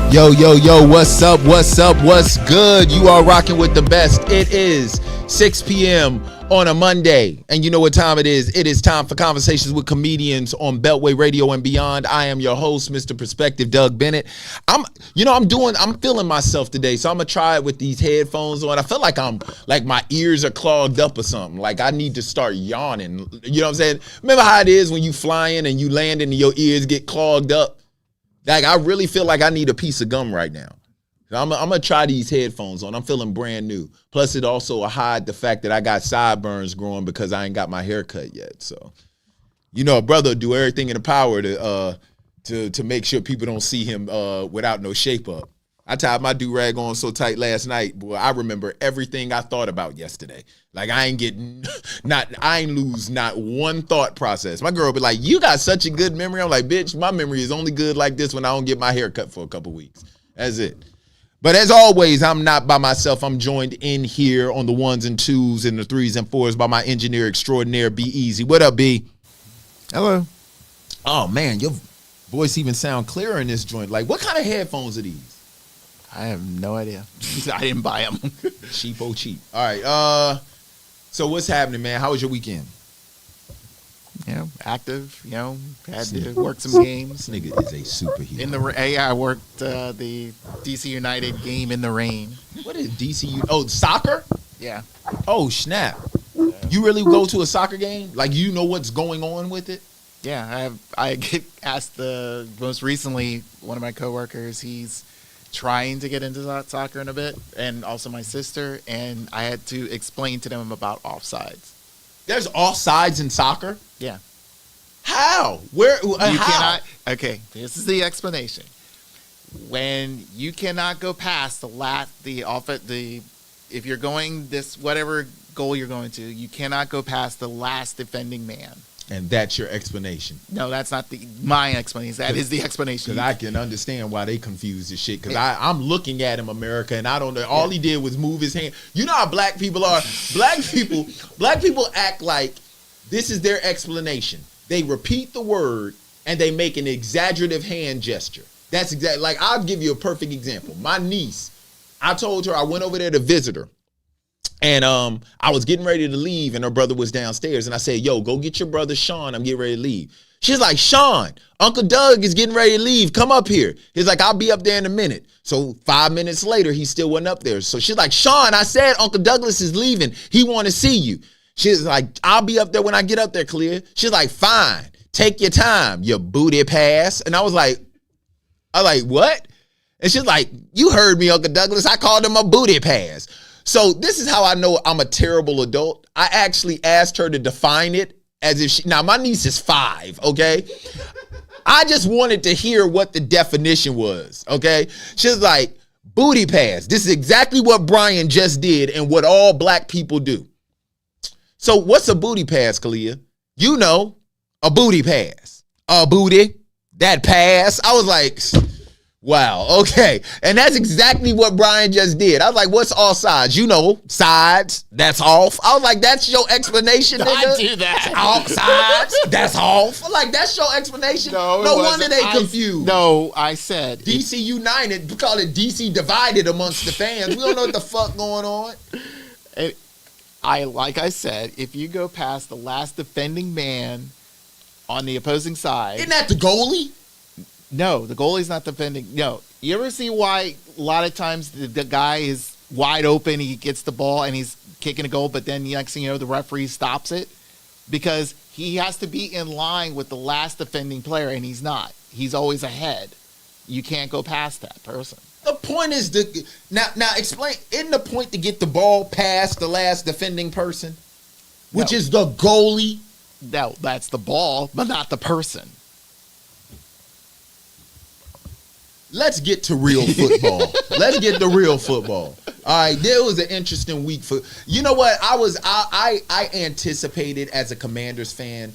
Yo, what's up, what's good? You are rocking with the best. It is 6 p.m. on a Monday, and you know what time it is. It is time for Conversations with Comedians on Beltway Radio and Beyond. I am your host, Mr. Perspective, Doug Bennett. I'm feeling myself today, so I'm gonna try it with these headphones on. I feel like my ears are clogged up or something. Like I need to start yawning. You know what I'm saying? Remember how it is when you flying and you land and your ears get clogged up? Like, I really feel like I need a piece of gum right now. I'm going to try these headphones on. I'm feeling brand new. Plus, it also will hide the fact that I got sideburns growing because I ain't got my hair cut yet. So, you know, a brother do everything in the power to make sure people don't see him without no shape up. I tied my do-rag on so tight last night, boy, I remember everything I thought about yesterday. Like, I ain't lose not one thought process. My girl be like, you got such a good memory. I'm like, bitch, my memory is only good like this when I don't get my hair cut for a couple weeks. That's it. But as always, I'm not by myself. I'm joined in here on the ones and twos and the threes and fours by my engineer extraordinaire, B Easy. What up, B? Hello. Oh, man, your voice even sound clearer in this joint. Like, what kind of headphones are these? I have no idea. I didn't buy them. Cheap. All right. So what's happening, man? How was your weekend? Active. Had to work some games. This nigga is a superhero. I worked the DC United game in the rain. What is DCU? Oh, soccer? Yeah. Oh, snap. You really go to a soccer game? Like, you know what's going on with it? Yeah. I get asked most recently, one of my coworkers, he's trying to get into soccer in a bit, and also my sister, and I had to explain to them about offsides. There's offsides in soccer? Yeah. How? Where? You how? cannot. Okay, this is the explanation. When you cannot go past if you're going this whatever goal you're going to, you cannot go past the last defending man. And that's your explanation. No, that's not my explanation. That is the explanation. Because I can understand why they confuse this shit. Because I'm looking at him, America, and I don't know. All he did was move his hand. You know how black people are. Black people act like this is their explanation. They repeat the word and they make an exaggerative hand gesture. That's exactly, like, I'll give you a perfect example. My niece, I told her I went over there to visit her. And I was getting ready to leave, and her brother was downstairs. And I said, yo, go get your brother Sean. I'm getting ready to leave. She's like, Sean, Uncle Doug is getting ready to leave. Come up here. He's like, I'll be up there in a minute. So 5 minutes later, he still wasn't up there. So she's like, Sean, I said Uncle Douglas is leaving. He want to see you. She's like, I'll be up there when I get up there, Clear. She's like, fine. Take your time, you booty pass. And I was like, what? And she's like, you heard me, Uncle Douglas. I called him a booty pass. So this is how I know I'm a terrible adult. I actually asked her to define it as if now my niece is 5, okay? I just wanted to hear what the definition was, okay? She's like, booty pass. This is exactly what Brian just did and what all black people do. So what's a booty pass, Kalia? You know, a booty pass. A booty, that pass. I was like, wow, okay. And that's exactly what Brian just did. I was like, what's all sides? You know, sides, that's off. I was like, that's your explanation, nigga? I do that. All sides, that's off. Like, that's your explanation? No wonder they confused. No, I said. DC United, we call it DC divided amongst the fans. We don't know what the fuck going on. Like I said, if you go past the last defending man on the opposing side. Isn't that the goalie? No, the goalie's not defending. No. You ever see why a lot of times the guy is wide open, he gets the ball, and he's kicking a goal, but then the next thing you know, the referee stops it? Because he has to be in line with the last defending player, and he's not. He's always ahead. You can't go past that person. The point is now explain. Isn't the point to get the ball past the last defending person, which is the goalie? No, that's the ball, but not the person. Let's get to real football. Let's get to real football. All right, there was an interesting week for. You know what? I anticipated as a Commanders fan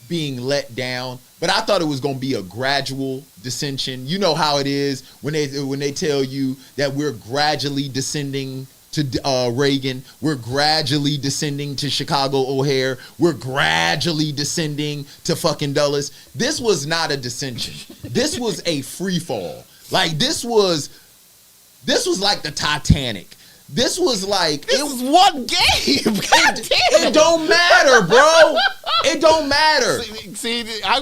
being let down, but I thought it was going to be a gradual dissension. You know how it is when they tell you that we're gradually descending to Reagan, we're gradually descending to Chicago O'Hare, we're gradually descending to fucking Dulles. This was not a dissension. This was a free fall. Like this was like the Titanic. This was like This is one game. God damn. it don't matter, bro. It don't matter. See, I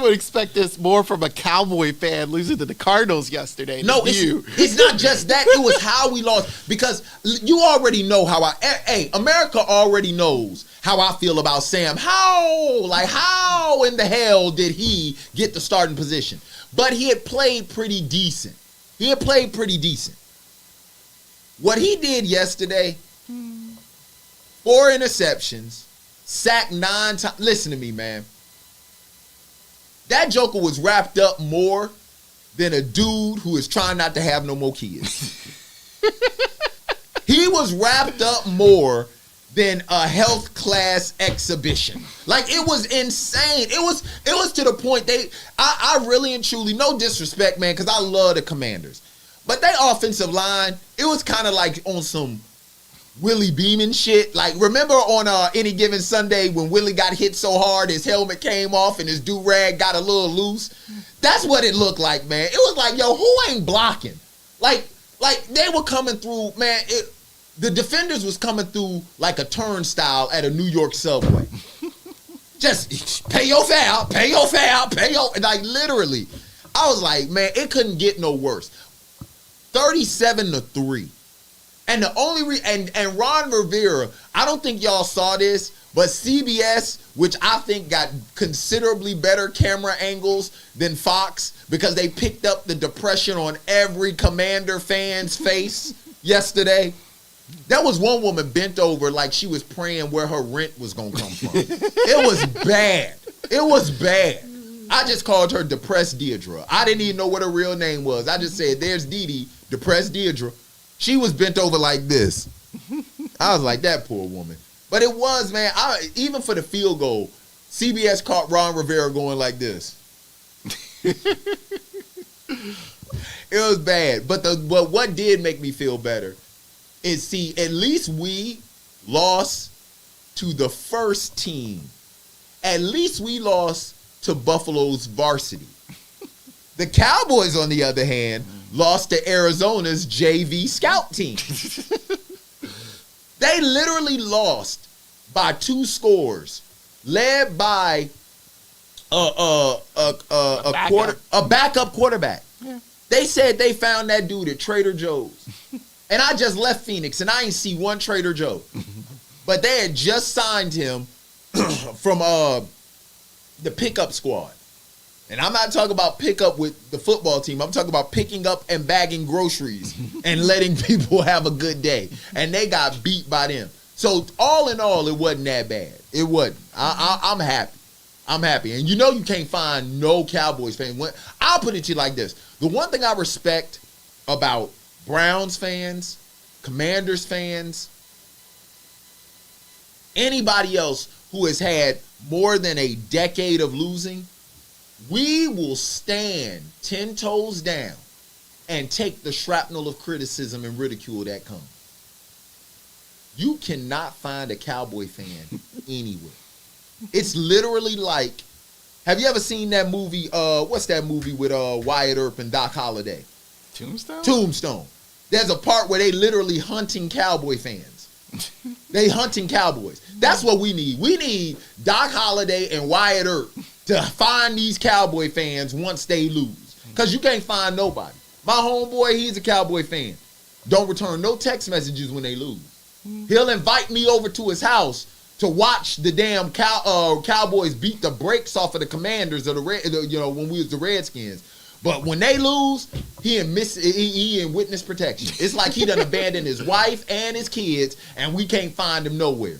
would expect this more from a Cowboy fan losing to the Cardinals yesterday. No, than you. it's not just that. It was how we lost because you already know how hey, America already knows how I feel about Sam. How in the hell did he get the starting position? But he had played pretty decent. What he did yesterday, 4 interceptions, sacked 9 times. Listen to me, man. That joker was wrapped up more than a dude who is trying not to have no more kids. He was wrapped up more than a health class exhibition. Like, it was insane. It was to the point I really and truly, no disrespect, man, because I love the Commanders. But they offensive line, it was kind of like on some Willie Beeman shit. Like, remember on Any Given Sunday when Willie got hit so hard his helmet came off and his do-rag got a little loose? That's what it looked like, man. It was like, yo, who ain't blocking? Like they were coming through, man. The defenders was coming through like a turnstile at a New York subway. Just pay your foul. Like, literally. I was like, man, it couldn't get no worse. 37-3. And the only and Ron Rivera, I don't think y'all saw this, but CBS, which I think got considerably better camera angles than Fox because they picked up the depression on every Commander fan's face yesterday. There was one woman bent over like she was praying where her rent was going to come from. It was bad. I just called her Depressed Deirdre. I didn't even know what her real name was. I just said, there's Dee Dee, Depressed Deirdre. She was bent over like this. I was like, that poor woman. But it was, man, even for the field goal, CBS caught Ron Rivera going like this. It was bad. But what did make me feel better is, see, at least we lost to the first team. At least we lost to Buffalo's varsity. The Cowboys, on the other hand, lost to Arizona's JV scout team. They literally lost by 2 scores, led by a backup quarterback. Yeah. They said they found that dude at Trader Joe's. And I just left Phoenix, and I ain't see one Trader Joe. But they had just signed him from the pickup squad. And I'm not talking about pickup with the football team. I'm talking about picking up and bagging groceries and letting people have a good day. And they got beat by them. So all in all, it wasn't that bad. It wasn't. I'm happy. I'm happy. And you know you can't find no Cowboys fan. I'll put it to you like this. The one thing I respect about Browns fans, Commanders fans, anybody else who has had more than a decade of losing, we will stand 10 toes down and take the shrapnel of criticism and ridicule that comes. You cannot find a Cowboy fan anywhere. It's literally like, have you ever seen that movie, what's that movie with Wyatt Earp and Doc Holliday? Tombstone. There's a part where they literally hunting Cowboy fans. They hunting Cowboys. That's what we need. We need Doc Holliday and Wyatt Earp to find these Cowboy fans once they lose. Because you can't find nobody. My homeboy, he's a Cowboy fan. Don't return no text messages when they lose. He'll invite me over to his house to watch the damn Cowboys beat the brakes off of the Commanders of when we was the Redskins. But when they lose, he in witness protection. It's like he done abandoned his wife and his kids, and we can't find him nowhere.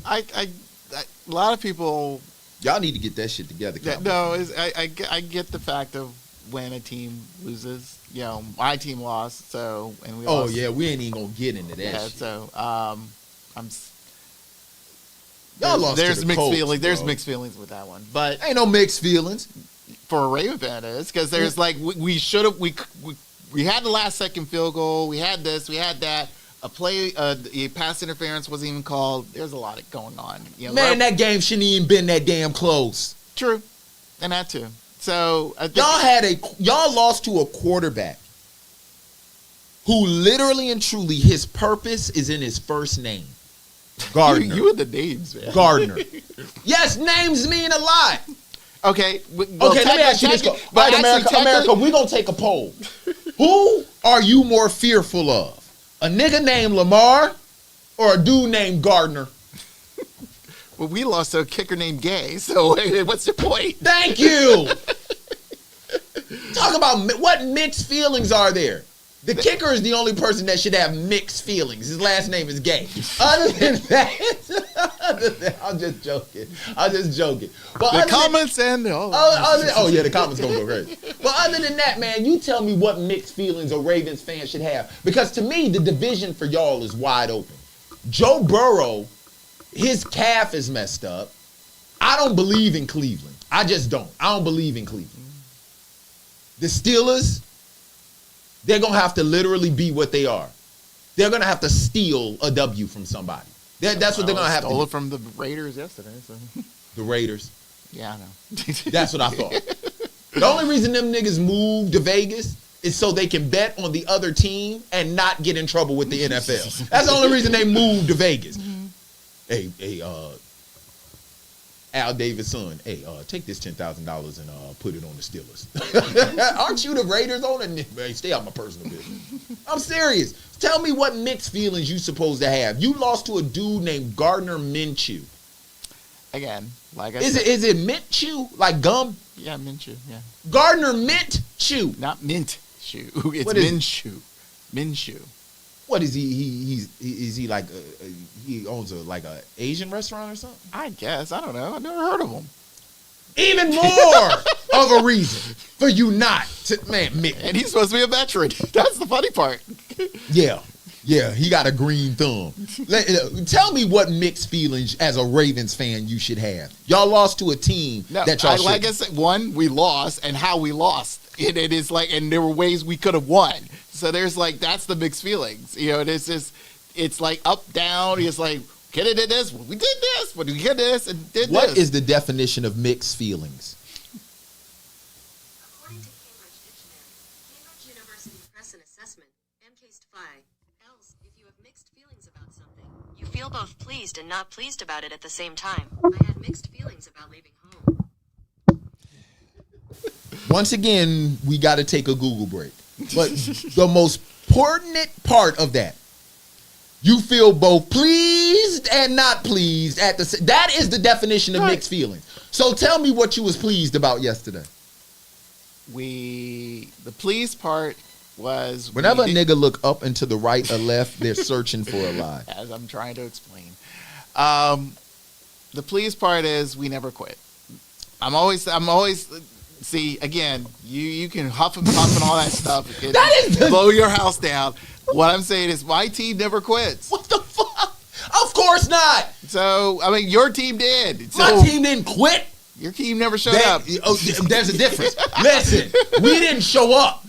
A lot of people. Y'all need to get that shit together. I get the fact of when a team loses. You know, my team lost, so and we. Oh lost. Yeah, we ain't even gonna get into that. Yeah, shit. So y'all lost. There's to the mixed Colts, feelings. bro. There's mixed feelings with that one, but ain't no mixed feelings. For a Raven fan, it is because there's like we should have we had the last second field goal. We had this. We had that. A pass interference wasn't even called. There's a lot going on. You know, man, that game shouldn't even been that damn close. True, and that too. So I think y'all lost to a quarterback who literally and truly his purpose is in his first name. Gardner. You and the names, man. Gardner. Yes, names mean a lot. Okay. Okay, let me ask you this. All right, America, we're going to take a poll. Who are you more fearful of? A nigga named Lamar or a dude named Gardner? Well, we lost to a kicker named Gay, so what's the point? Thank you. Talk about what mixed feelings are there. The kicker is the only person that should have mixed feelings. His last name is Gay. Other than that, I'm just joking. But the comments and the comments gonna go crazy. But other than that, man, you tell me what mixed feelings a Ravens fan should have. Because to me, the division for y'all is wide open. Joe Burrow, his calf is messed up. I don't believe in Cleveland. I just don't. I don't believe in Cleveland. The Steelers, they're going to have to literally be what they are. They're going to have to steal a W from somebody. That's what they're going to have to do. Stole it from the Raiders yesterday. So. The Raiders? Yeah, I know. That's what I thought. The only reason them niggas moved to Vegas is so they can bet on the other team and not get in trouble with the NFL. That's the only reason they moved to Vegas. Hey, Al Davis' son, hey, take this $10,000 and put it on the Steelers. Aren't you the Raiders owner? Hey, stay out my personal business. I'm serious. Tell me what mixed feelings you supposed to have. You lost to a dude named Gardner Minshew. Again, like I said. Is it mint chew? Like gum? Yeah, Minshew, yeah. Gardner Mint Chew. Not Mint Chew. It's Minshew. Minshew. What is he? Is he like he owns a Asian restaurant or something? I guess. I don't know. I've never heard of him. Even more of a reason for you not to, man. And he's supposed to be a veteran. That's the funny part. Yeah, he got a green thumb. Tell me what mixed feelings as a Ravens fan you should have. Y'all lost to a team that y'all should. Like I said, one, we lost, and how we lost. It is like, and there were ways we could have won. So there's like, that's the mixed feelings. You know, it's like up, down. It's like, could have did this, we did this, but we did this and did this. What is the definition of mixed feelings? According to Cambridge Dictionary, Cambridge University Press and Assessment, MCAST-5, else, if you have mixed feelings about something, you feel both pleased and not pleased about it at the same time. I had mixed feelings about leaving home. Once again, we got to take a Google break. But the most pertinent part of that, you feel both pleased and not pleased at the. That is the definition of mixed feelings. So tell me what you was pleased about yesterday. The pleased part was whenever a nigga look up and to the right or left, they're searching for a lie. As I'm trying to explain, the pleased part is we never quit. I'm always. See, again, you can huff and puff and all that stuff. Blow your house down. What I'm saying is my team never quits. What the fuck? Of course not. So, I mean, your team did. My team didn't quit. Your team never showed up. There's a difference. Listen, we didn't show up.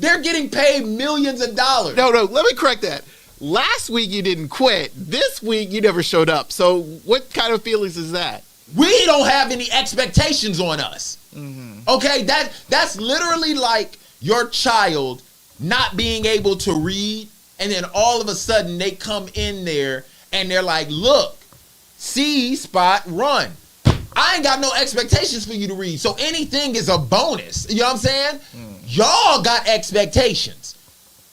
They're getting paid millions of dollars. No, let me correct that. Last week you didn't quit. This week you never showed up. So what kind of feelings is that? We don't have any expectations on us. Mm-hmm. Okay, that's literally like your child not being able to read, and then all of a sudden they come in there and they're like, look, see, spot, run. I ain't got no expectations for you to read, so anything is a bonus. You know what I'm saying? Y'all got expectations.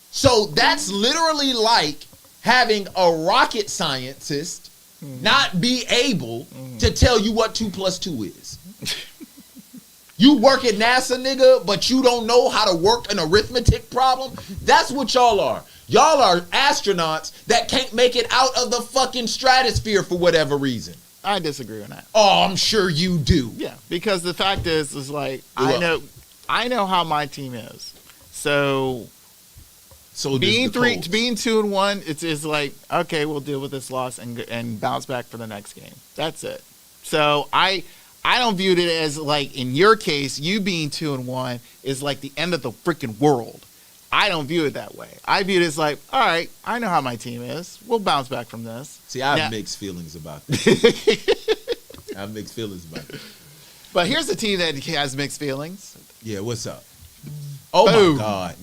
So that's literally like having a rocket scientist not be able to tell you what 2 + 2 is. You work at NASA, nigga, but you don't know how to work an arithmetic problem? That's what y'all are. Y'all are astronauts that can't make it out of the fucking stratosphere for whatever reason. I disagree on that. Oh, I'm sure you do. Yeah, because the fact is like, I know how my team is. So being 2-1, it's like, okay, we'll deal with this loss and bounce back for the next game. That's it. So I don't view it as like, in your case, you being 2-1 is like the end of the freaking world. I don't view it that way. I view it as like, all right, I know how my team is. We'll bounce back from this. See, I have mixed feelings about that. I have mixed feelings about that. But here's a team that has mixed feelings. Yeah, what's up? Oh Boom. my God.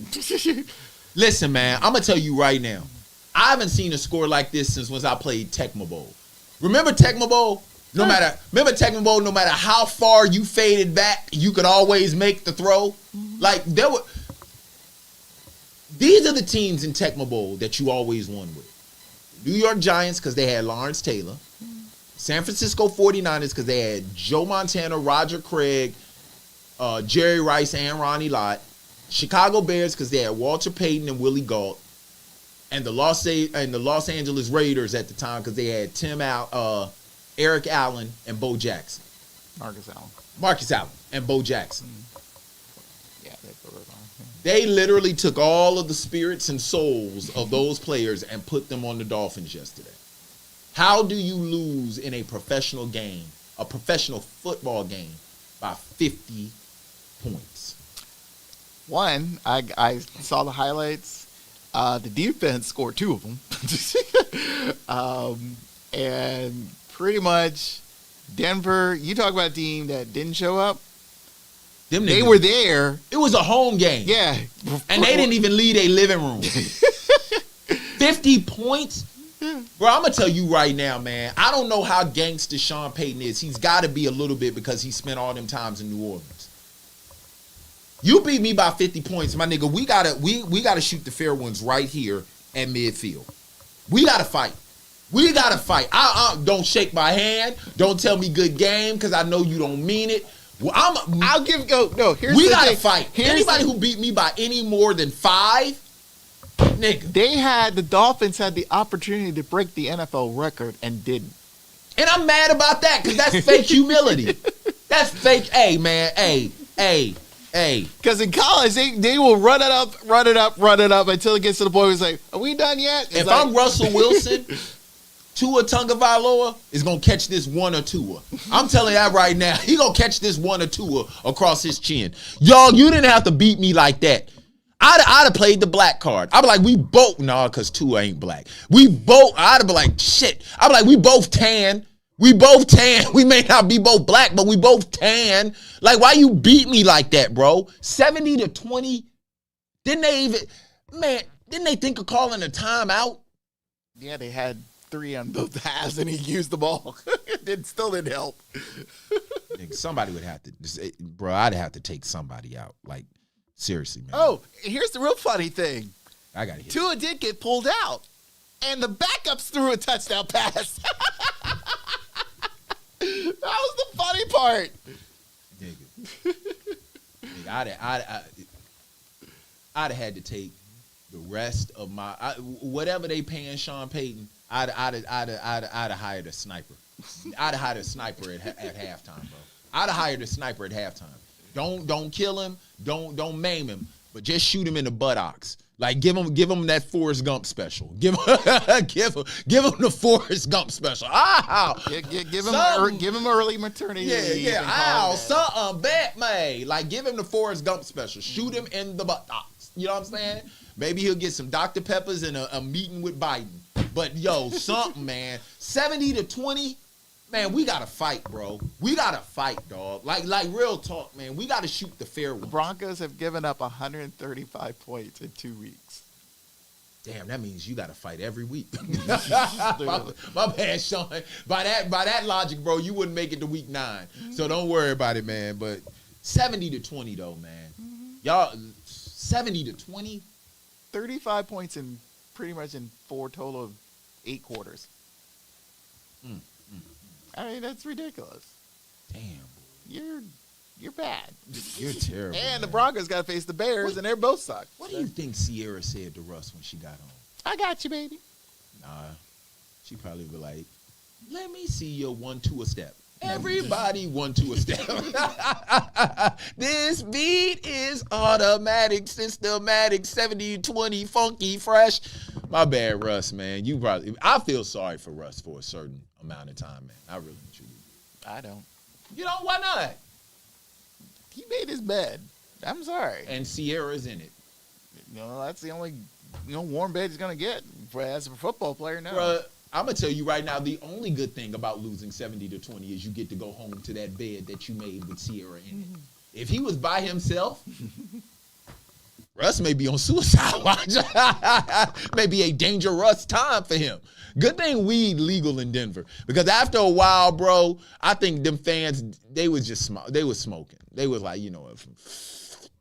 Listen, man, I'm gonna tell you right now. I haven't seen a score like this since I played Tecmo Bowl. Remember Tecmo Bowl? No matter how far you faded back, you could always make the throw. Like these are the teams in Tecmo Bowl that you always won with. New York Giants because they had Lawrence Taylor. San Francisco 49ers because they had Joe Montana, Roger Craig, Jerry Rice, and Ronnie Lott. Chicago Bears because they had Walter Payton and Willie Gault. And the Los Angeles Raiders at the time because they had Eric Allen and Bo Jackson. Marcus Allen and Bo Jackson. Yeah, They literally took all of the spirits and souls of those players and put them on the Dolphins yesterday. How do you lose in a professional game, a professional football game, by 50 points? One, I saw the highlights. The defense scored 2 of them. And pretty much Denver, you talk about a team that didn't show up. They were there. It was a home game. Yeah. And they didn't even leave a living room. 50 points? Bro, I'm going to tell you right now, man. I don't know how gangster Sean Payton is. He's got to be a little bit because he spent all them times in New Orleans. You beat me by 50 points, my nigga. We gotta shoot the fair ones right here at midfield. We gotta fight. We gotta fight. Don't shake my hand. Don't tell me good game because I know you don't mean it. Well, Here's we the gotta thing. fight. Anybody who beat me by any more than 5, nigga. The Dolphins had the opportunity to break the NFL record and didn't. And I'm mad about that because that's fake humility. That's fake. Hey, man. Hey. Because in college, they will run it up until it gets to the point where it's like, are we done yet? If I'm Russell Wilson, Tua Tagovailoa is going to catch this 1 or 2. I'm telling you that right now. He going to catch this 1 or 2 across his chin. Y'all, you didn't have to beat me like that. I'd have played the black card. I'd be like, we both, because Tua ain't black. I'd have been like, shit. I'd be like, we both tan. We both tan. We may not be both black, but we both tan. Like, why you beat me like that, bro? 70-20? Didn't they think of calling a timeout? Yeah, they had 3 on both halves, and he used them all. It still didn't help. Somebody would have to, bro, I'd have to take somebody out. Like, seriously, man. Oh, here's the real funny thing. I got to hit. Tua did get pulled out, and the backups threw a touchdown pass. That was the funny part. Nigga, I'd have had to take the rest of my whatever they paying Sean Payton. I'd have hired a sniper. I'd have hired a sniper at halftime, bro. I'd have hired a sniper at halftime. Don't kill him. Don't maim him. But just shoot him in the buttocks. Like give him that Forrest Gump special. Give him the Forrest Gump special. Give him early maternity. Yeah. Ow, something bad, man. Like give him the Forrest Gump special. Shoot him in the buttocks. You know what I'm saying? Maybe he'll get some Dr. Peppers and a meeting with Biden. But yo, something, man. 70-20. Man, we gotta fight, bro. We gotta fight, dog. Like real talk, man. We gotta shoot the fair one. The Broncos have given up 135 points in 2 weeks. Damn, that means you gotta fight every week. my bad, Sean. By that logic, bro, you wouldn't make it to week 9. So don't worry about it, man. But 70-20 though, man. Y'all 70-20. 35 points in pretty much in 4 total of 8 quarters. I mean, that's ridiculous. Damn, boy. You're bad. You're terrible. And man. the Broncos got to face the Bears, and they're both suck. What do you think Sierra said to Russ when she got home? I got you, baby. Nah, she probably be like, let me see your 1-2 a step. Everybody 1-2 a step. This beat is automatic, systematic, 70-20, funky, fresh. My bad, Russ, man. I feel sorry for Russ for a certain amount of time, man. I really truly do. I don't. You know, why not? He made his bed. I'm sorry. And Sierra's in it. That's the only warm bed he's going to get as a football player now. I'm gonna tell you right now, the only good thing about losing 70-20 is you get to go home to that bed that you made with Sierra in it. If he was by himself, Russ may be on suicide watch. Maybe a dangerous time for him. Good thing weed legal in Denver, because after a while, bro, I think them fans, they was smoking. They was like, you know what?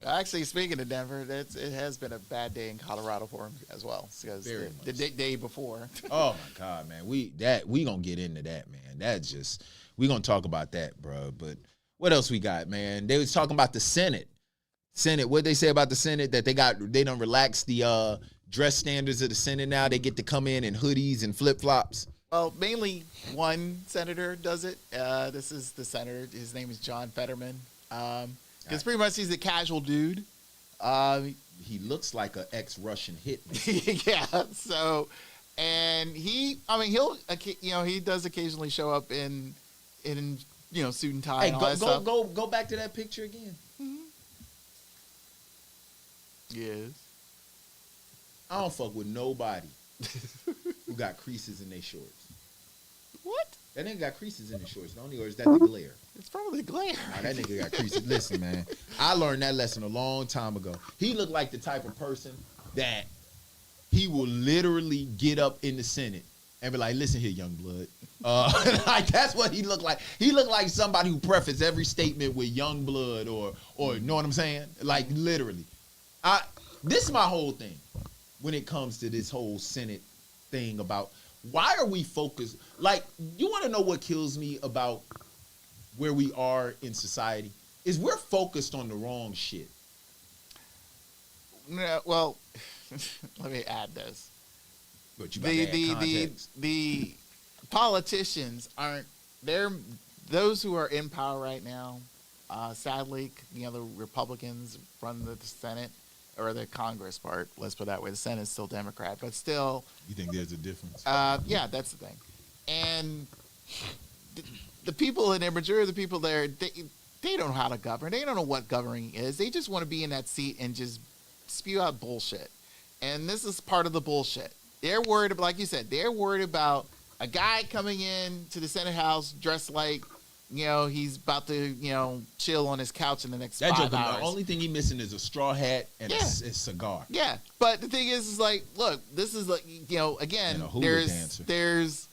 Actually, speaking of Denver, it has been a bad day in Colorado for him as well. Because the day before. Oh my God, man, we gonna get into that, man. That's just, we gonna talk about that, bro. But what else we got, man? They was talking about the Senate. What they say about the Senate, that they done relaxed the dress standards of the Senate now. They get to come in hoodies and flip flops. Well, mainly one senator does it. This is the senator. His name is John Fetterman. Because pretty much he's a casual dude. He looks like an ex-Russian hitman. Yeah. So, and he does occasionally show up in suit and tie. Hey, and all that stuff. go back to that picture again. Yes. I don't fuck with nobody who got creases in their shorts. What? That nigga got creases in his shorts, don't he? Or is that the glare? It's probably the glare. Nah, that nigga got creases. Listen, man, I learned that lesson a long time ago. He looked like the type of person that he will literally get up in the Senate and be like, listen here, young blood. Like, that's what he looked like. He looked like somebody who prefaced every statement with young blood or you know what I'm saying? Like, literally. This is my whole thing when it comes to this whole Senate thing about why are we focused? Like, you want to know what kills me about where we are in society? Is we're focused on the wrong shit. No, well, let me add this. But you The politicians aren't, those who are in power right now, sadly, the Republicans run the Senate or the Congress part. Let's put it that way. The Senate's still Democrat, but still. You think there's a difference? Yeah, that's the thing. And the people in there, majority of the people there, they don't know how to govern. They don't know what governing is. They just want to be in that seat and just spew out bullshit. And this is part of the bullshit. They're worried about, like you said, they're worried about a guy coming in to the Senate House dressed like, he's about to, chill on his couch in the next 5 hours. The only thing he's missing is a straw hat and a cigar. Yeah, but the thing is like, look, this is like, again, there's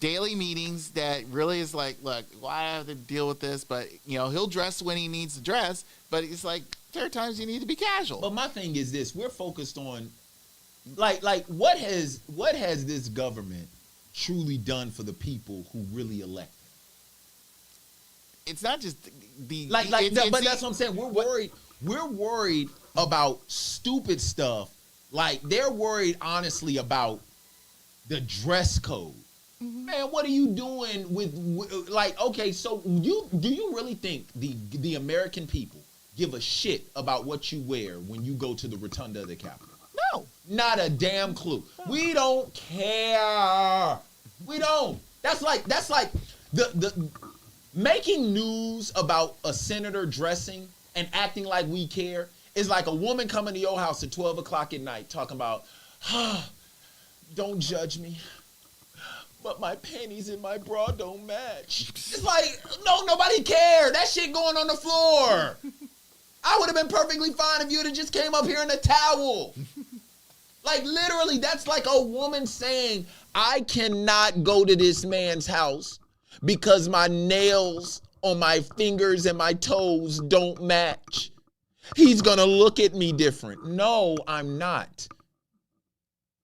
daily meetings that really is like, look, why have to deal with this? But, he'll dress when he needs to dress, but it's like, there are times you need to be casual. But my thing is this, we're focused on, like what has this government truly done for the people who really elect? It's not just the but that's what I'm saying. We're worried about stupid stuff. Like, they're worried honestly about the dress code. Mm-hmm. Man, what are you doing with like? Okay, so do you really think the American people give a shit about what you wear when you go to the rotunda of the Capitol? No, not a damn clue. No. We don't care. We don't. That's like the making news about a senator dressing and acting like we care is like a woman coming to your house at 12 o'clock at night talking about, don't judge me, but my panties and my bra don't match. It's like, no, nobody cared. That shit going on the floor. I would have been perfectly fine if you would have just came up here in a towel. Like, literally, that's like a woman saying, I cannot go to this man's house because my nails on my fingers and my toes don't match. He's going to look at me different. No, I'm not.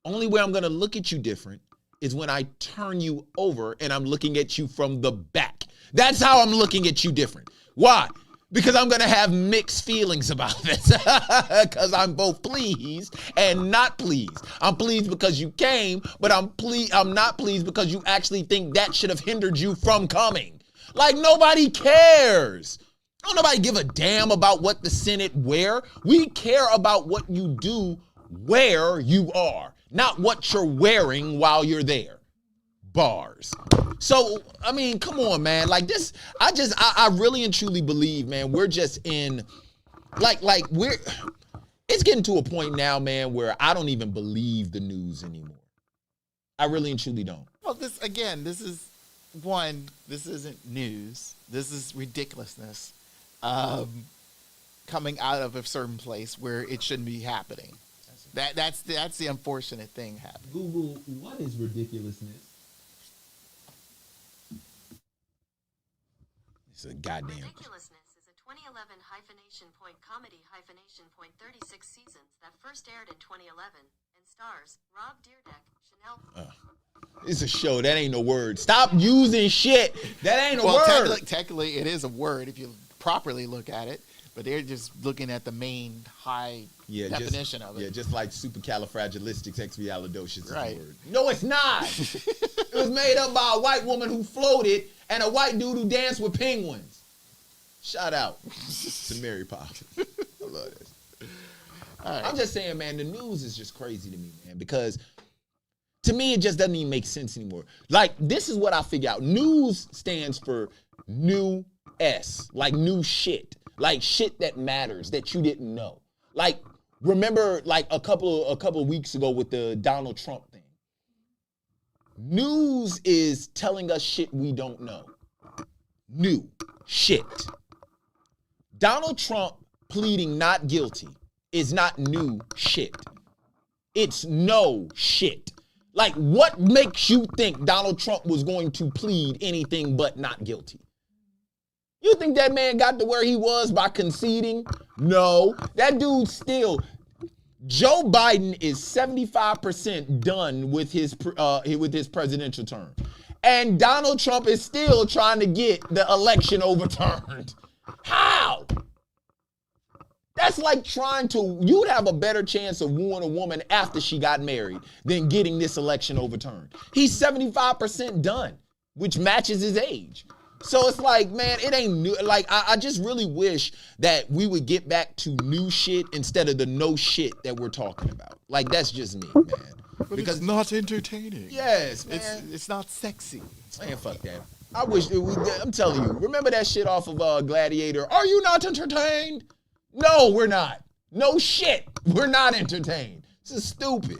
Only way I'm going to look at you different is when I turn you over and I'm looking at you from the back. That's how I'm looking at you different. Why? Because I'm going to have mixed feelings about this. Because I'm both pleased and not pleased. I'm pleased because you came, but I'm not pleased because you actually think that should have hindered you from coming. Like, nobody cares. Don't nobody give a damn about what the Senate wear. We care about what you do where you are, not what you're wearing while you're there. Bars. So, I mean, come on, man. Like this, I really and truly believe, man, we're just in, it's getting to a point now, man, where I don't even believe the news anymore. I really and truly don't. Well, Well, this is this isn't news. This is ridiculousness coming out of a certain place where it shouldn't be happening. That's the unfortunate thing happening. Google, what is ridiculousness? It's a goddamn. Ridiculousness is a 2011 hyphenation point comedy hyphenation point 36 seasons that first aired in 2011 and stars Rob Dyrdek, Chanel. It's a show. That ain't no word. Stop using shit. That ain't a word. Technically, it is a word if you properly look at it. But they're just looking at the main high definition of it. Yeah, just like supercalifragilisticexpialidocious is right. a word. No, it's not. It was made up by a white woman who floated and a white dude who danced with penguins. Shout out to Mary Poppins. I love this. Right. I'm just saying, man, the news is just crazy to me, man, because to me, it just doesn't even make sense anymore. Like, this is what I figure out. News stands for new S, like new shit. Like shit that matters that you didn't know. Like, remember like a couple of weeks ago with the Donald Trump thing. News is telling us shit we don't know. New shit. Donald Trump pleading not guilty is not new shit. It's no shit. Like, what makes you think Donald Trump was going to plead anything but not guilty? You think that man got to where he was by conceding? No. That dude still... Joe Biden is 75% done with his presidential term. And Donald Trump is still trying to get the election overturned. How? That's like you'd have a better chance of wooing a woman after she got married than getting this election overturned. He's 75% done, which matches his age. So it's like, man, it ain't new. Like, I just really wish that we would get back to new shit instead of the no shit that we're talking about. Like, that's just me, man. But because it's not entertaining. Yes, man. It's not sexy. Man, fuck that. I wish I'm telling you, remember that shit off of Gladiator? Are you not entertained? No, we're not. No shit. We're not entertained. This is stupid.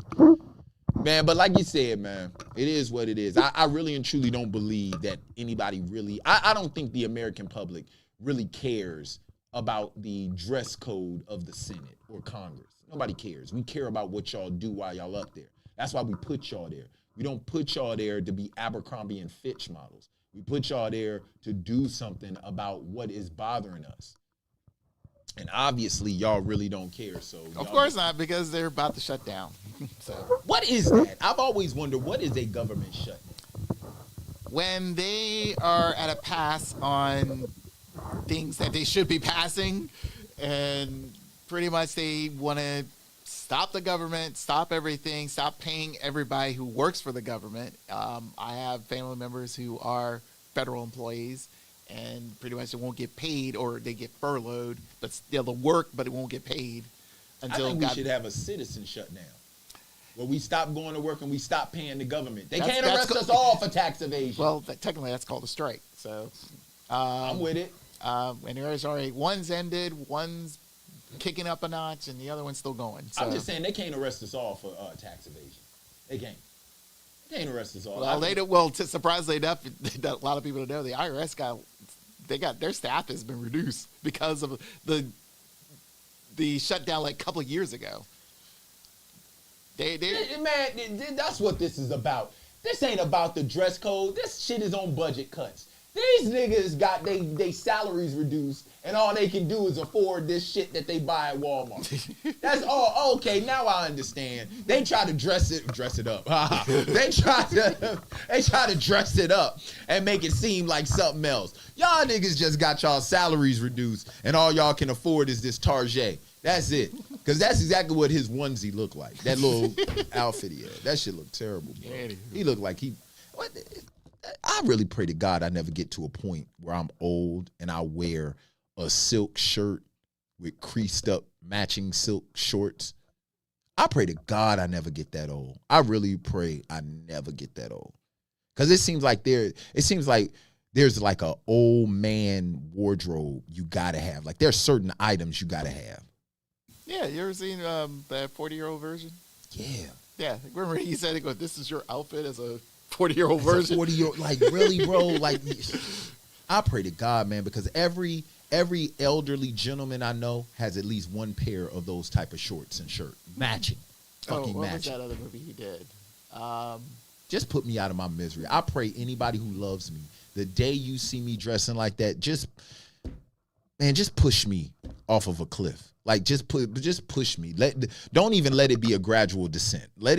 Man, but like you said, man, it is what it is. I really and truly don't believe that anybody really, I don't think the American public really cares about the dress code of the Senate or Congress. Nobody cares. We care about what y'all do while y'all up there. That's why we put y'all there. We don't put y'all there to be Abercrombie and Fitch models. We put y'all there to do something about what is bothering us. And obviously, y'all really don't care. So of course not, because they're about to shut down. So what is that? I've always wondered, what is a government shutdown? When they are at a pass on things that they should be passing, and pretty much they want to stop the government, stop everything, stop paying everybody who works for the government. I have family members who are federal employees, and pretty much they won't get paid, or they get furloughed, but they'll work, but it won't get paid until. I think we should have a citizen shutdown, where we stop going to work and we stop paying the government. They can't arrest us all for tax evasion. Well, technically that's called a strike. So I'm with it. And there's already one's ended, one's kicking up a notch, and the other one's still going. So. I'm just saying they can't arrest us all for tax evasion. They can't. They can't arrest us all. Well, surprisingly enough, a lot of people don't know the IRS got their staff has been reduced because of the shutdown like a couple of years ago. Man, that's what this is about. This ain't about the dress code. This shit is on budget cuts. These niggas got they salaries reduced, and all they can do is afford this shit that they buy at Walmart. That's all. Okay, now I understand. They try to dress it up. They try to dress it up and make it seem like something else. Y'all niggas just got y'all salaries reduced, and all y'all can afford is this Target. That's it. Because that's exactly what his onesie looked like. That little outfit he had. That shit looked terrible, bro. He looked like I really pray to God I never get to a point where I'm old and I wear a silk shirt with creased up matching silk shorts. I pray to God I never get that old. I really pray I never get that old. Because it seems like there's like a old man wardrobe you gotta have. Like there's certain items you gotta have. Yeah, you ever seen that 40-year-old version? Yeah. Yeah, remember he said, "This is your outfit as a 40-year-old version. 40-year-old, like really, bro. Like, I pray to God, man, because every elderly gentleman I know has at least one pair of those type of shorts and shirt matching, fucking what matching. was that other movie he did? Just put me out of my misery. I pray anybody who loves me, the day you see me dressing like that, just push me off of a cliff. Like just push me. Don't even let it be a gradual descent. Don't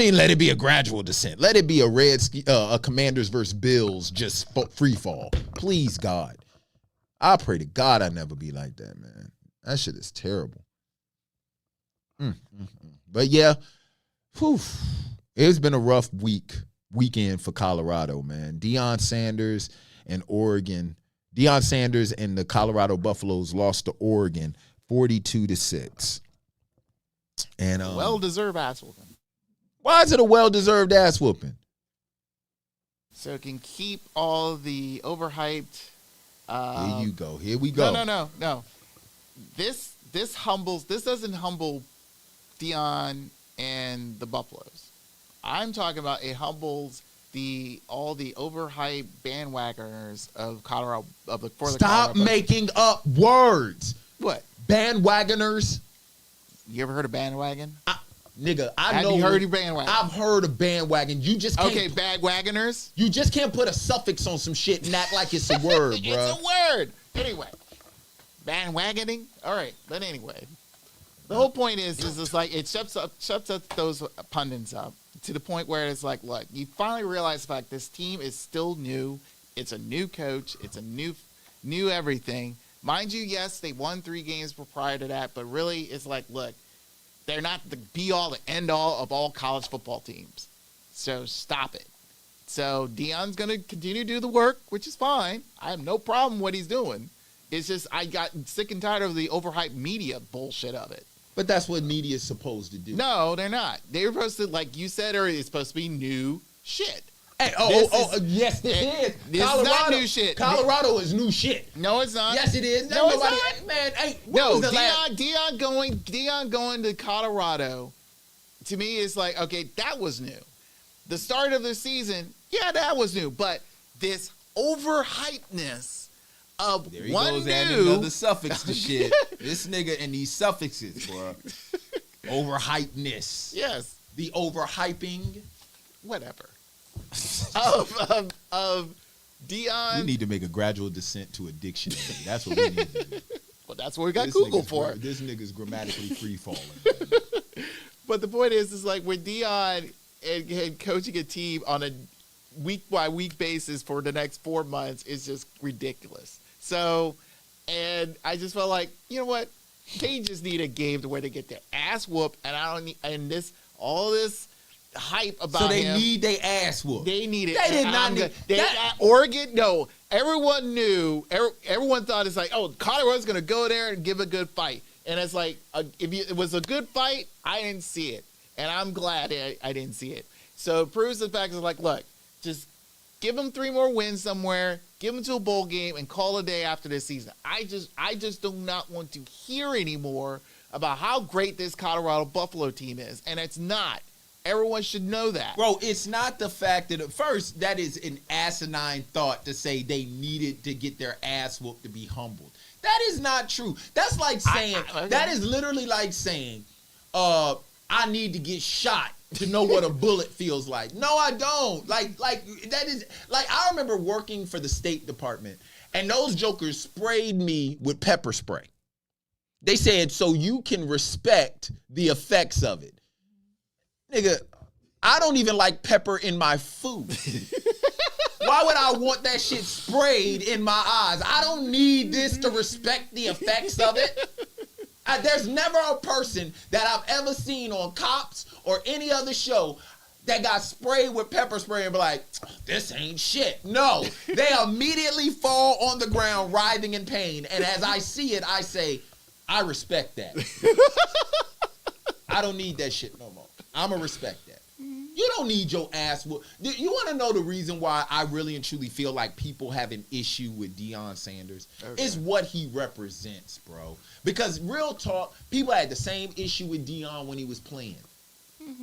even let it be a gradual descent. Let it be a Commanders versus Bills just free fall. Please, God. I pray to God I never be like that, man. That shit is terrible. But yeah, it's been a rough weekend for Colorado, man. Deion Sanders and the Colorado Buffaloes lost to Oregon 42-6. And well-deserved ass whooping. Why is it a well-deserved ass whooping? So it can keep all the overhyped. Here you go. Here we go. No. This doesn't humble Deion and the Buffaloes. I'm talking about it humbles all the overhyped bandwagoners of Colorado. Stop making up words. What? Bandwagoners? You ever heard of bandwagon? I know. Have you heard of bandwagon? I've heard of bandwagon. You just can't. Okay, bandwagoners. You just can't put a suffix on some shit and act like it's a word, bro. It's a word. Anyway, bandwagoning. All right, but anyway, the whole point is it's like it shuts up those pundits up to the point where it's like, look, you finally realize the fact this team is still new. It's a new coach. It's a new everything. Mind you, yes, they won 3 games prior to that, but really it's like, look, they're not the be-all, the end-all of all college football teams. So stop it. So Deion's going to continue to do the work, which is fine. I have no problem with what he's doing. It's just I got sick and tired of the overhyped media bullshit of it. But that's what media is supposed to do. No, they're not. They're supposed to, like you said earlier, it's supposed to be new shit. Hey, yes, this is. This is not new shit. Colorado is new shit. No, it's not. Yes, it is. No, it's not. Man, hey, Deion going to Colorado, to me, is like, okay, that was new. The start of the season, yeah, that was new. But this overhypeness of there he one goes new... adding another suffix to shit. This nigga and these suffixes, bro. Overhypeness. Yes. The overhyping. Whatever. of Deion. We need to make a gradual descent to a dictionary. That's what we need to do. Well, that's what we got Google for. This nigga's grammatically free falling. But the point is like with Deion and coaching a team on a week by week basis for the next 4 months is just ridiculous. So, and I just felt like, you know what? They just need a game to where they get their ass whooped, and I don't need all this hype about him. So they need their ass whooped. They need it. They did not need that. Oregon, no. Everyone knew. Everyone thought it's like, oh, Colorado's going to go there and give a good fight. And it's like, it was a good fight, I didn't see it. And I'm glad I didn't see it. So it proves the fact is like, look, just give them 3 more wins somewhere, give them to a bowl game, and call a day after this season. I just do not want to hear anymore about how great this Colorado Buffalo team is. And it's not. Everyone should know that. Bro, it's not the fact that, first, that is an asinine thought to say they needed to get their ass whooped to be humbled. That is not true. That's like saying, that is literally like saying, I need to get shot to know what a bullet feels like. No, I don't. Like that is, like, I remember working for the State Department, and those jokers sprayed me with pepper spray. They said, so you can respect the effects of it. Nigga, I don't even like pepper in my food. Why would I want that shit sprayed in my eyes? I don't need this to respect the effects of it. There's never a person that I've ever seen on Cops or any other show that got sprayed with pepper spray and be like, this ain't shit. No, they immediately fall on the ground writhing in pain. And as I see it, I say, I respect that. I don't need that shit no more. I'm going to respect that. You don't need your ass whooped. You want to know the reason why I really and truly feel like people have an issue with Deion Sanders? Okay. It's what he represents, bro. Because real talk, people had the same issue with Deion when he was playing.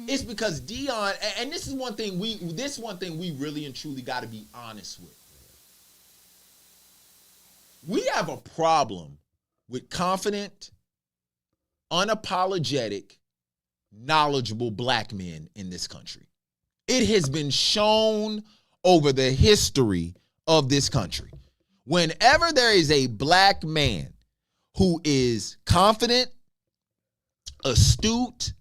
It's because Deion, and this is one thing we really and truly got to be honest with. We have a problem with confident, unapologetic, knowledgeable black men in this country. It has been shown over the history of this country. Whenever there is a black man who is confident, astute,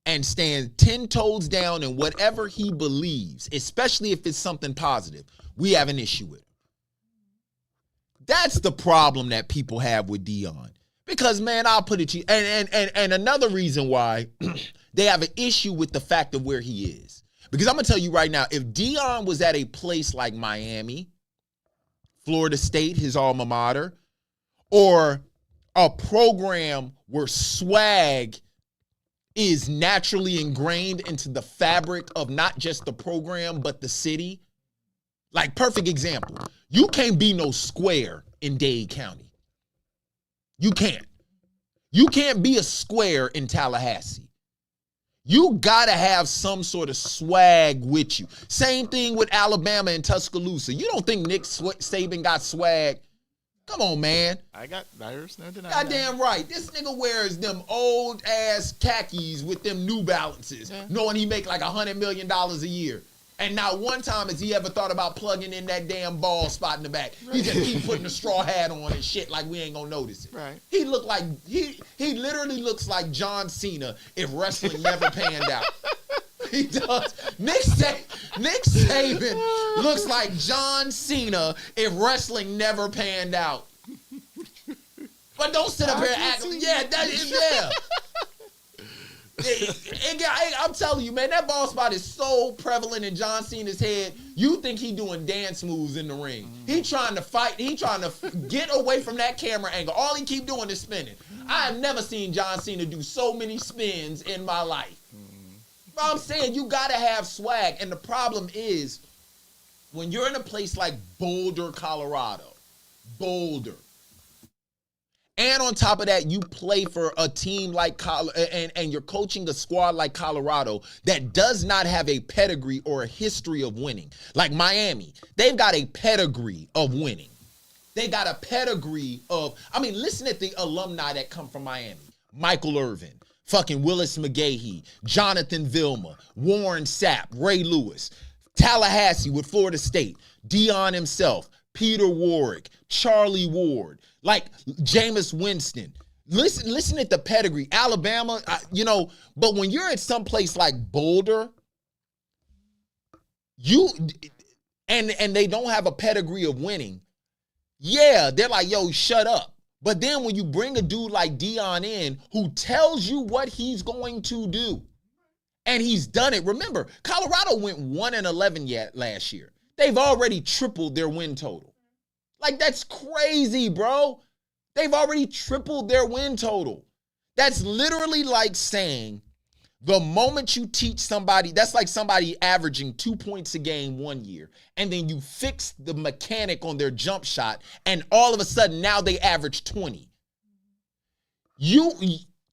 and stands 10 toes down in whatever he believes, especially if it's something positive, we have an issue with him. That's the problem that people have with Deion. Because, man, I'll put it to you, and another reason why they have an issue with the fact of where he is. Because I'm going to tell you right now, if Deion was at a place like Miami, Florida State, his alma mater, or a program where swag is naturally ingrained into the fabric of not just the program, but the city. Like, perfect example. You can't be no square in Dade County. You can't. You can't be a square in Tallahassee. You gotta have some sort of swag with you. Same thing with Alabama and Tuscaloosa. You don't think Nick Saban got swag? Come on, man. There's no denying. Goddamn right. This nigga wears them old ass khakis with them New Balances, knowing he make like $100 million a year. And not one time has he ever thought about plugging in that damn ball spot in the back. Right. He just keep putting a straw hat on and shit like we ain't gonna notice it. Right. He look like he literally looks like John Cena if wrestling never panned out. He does. Nick Saban looks like John Cena if wrestling never panned out. But don't sit up here and act. Yeah, that is yeah. I'm telling you, man, that ball spot is so prevalent in John Cena's head. You think he doing dance moves in the ring. He trying to fight. He trying to get away from that camera angle. All he keep doing is spinning. I have never seen John Cena do so many spins in my life. But I'm saying you got to have swag. And the problem is when you're in a place like Boulder, Colorado, and on top of that, you play for a team like and you're coaching a squad like Colorado that does not have a pedigree or a history of winning. Like Miami, they've got a pedigree of winning. They got a pedigree of, listen at the alumni that come from Miami. Michael Irvin, fucking Willis McGahee, Jonathan Vilma, Warren Sapp, Ray Lewis, Tallahassee with Florida State, Deion himself, Peter Warrick, Charlie Ward, like Jameis Winston. Listen at the pedigree. Alabama, but when you're at some place like Boulder, and they don't have a pedigree of winning, yeah, they're like, yo, shut up. But then when you bring a dude like Deion in who tells you what he's going to do, and he's done it. Remember, Colorado went 1-11 last year. They've already tripled their win total. Like, that's crazy, bro. They've already tripled their win total. That's literally like saying the moment you teach somebody, that's like somebody averaging 2 points a game 1 year, and then you fix the mechanic on their jump shot, and all of a sudden now they average 20. You,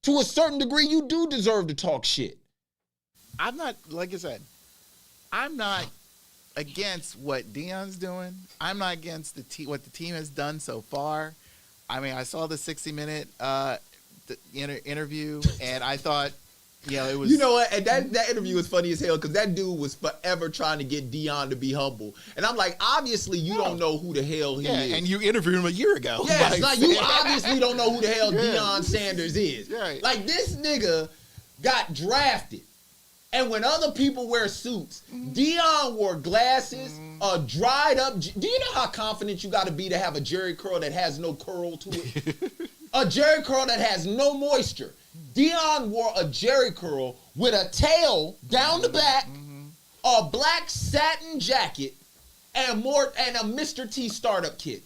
to a certain degree, you do deserve to talk shit. I'm not, like I said, I'm not against what Deion's doing. I'm not against what the team has done so far. I saw the 60-minute interview, and I thought, it was... You know what? And that interview was funny as hell because that dude was forever trying to get Deion to be humble. And I'm like, obviously, you don't know who the hell he is. And you interviewed him a year ago. Yeah, it's like you obviously don't know who the hell Deion Sanders is. Right. Like, this nigga got drafted. And when other people wear suits, Deion wore glasses, a dried up... Do you know how confident you got to be to have a Jerry curl that has no curl to it? A Jerry curl that has no moisture. Deion wore a Jerry curl with a tail down the back, a black satin jacket, and a Mr. T startup kit.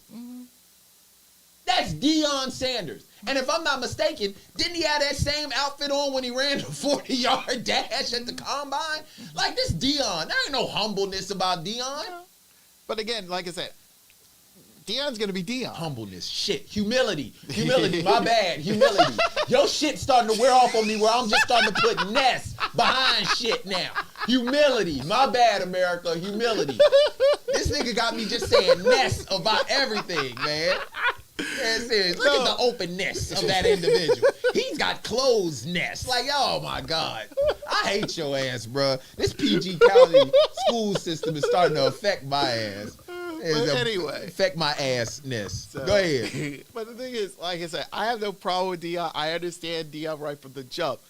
That's Deion Sanders. And if I'm not mistaken, didn't he have that same outfit on when he ran the 40-yard dash at the combine? Like, this Deion, there ain't no humbleness about Deion. But again, like I said, Deion's gonna be Deion. Humbleness, shit, humility, my bad, humility. Your shit starting to wear off on me where I'm just starting to put Ness behind shit now. Humility, my bad, America, humility. This nigga got me just saying Ness about everything, man. Yeah, serious. Look at the openness of that individual. He's got closedness. Like, oh my God. I hate your ass, bro. This PG County school system is starting to affect my ass. But anyway. Affect my assness. So, go ahead. But the thing is, like I said, I have no problem with Deion. I understand Deion right from the jump.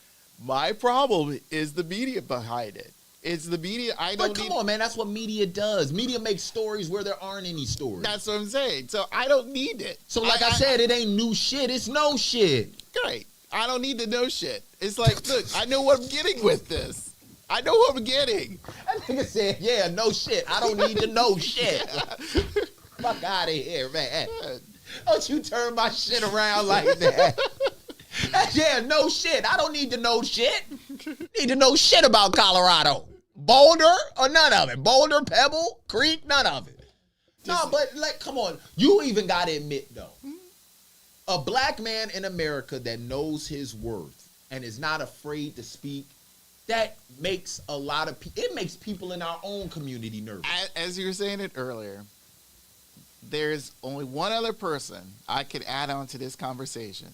My problem is the media behind it. It's the media. But come on, man. That's what media does. Media makes stories where there aren't any stories. That's what I'm saying. So I don't need it. So like I said, it ain't new shit. It's no shit. Great. I don't need to know shit. It's like, look, I know what I'm getting with this. I know what I'm getting. That nigga said, yeah, no shit. I don't need to know shit. Fuck out of here, man. Don't you turn my shit around like that. Yeah, no shit. I don't need to know shit. Need to know shit about Colorado. Boulder or none of it. Boulder, Pebble, Creek, none of it. No, but like, come on. You even got to admit, though, a black man in America that knows his worth and is not afraid to speak, that makes a lot of people, it makes people in our own community nervous. As you were saying it earlier, there's only one other person I could add on to this conversation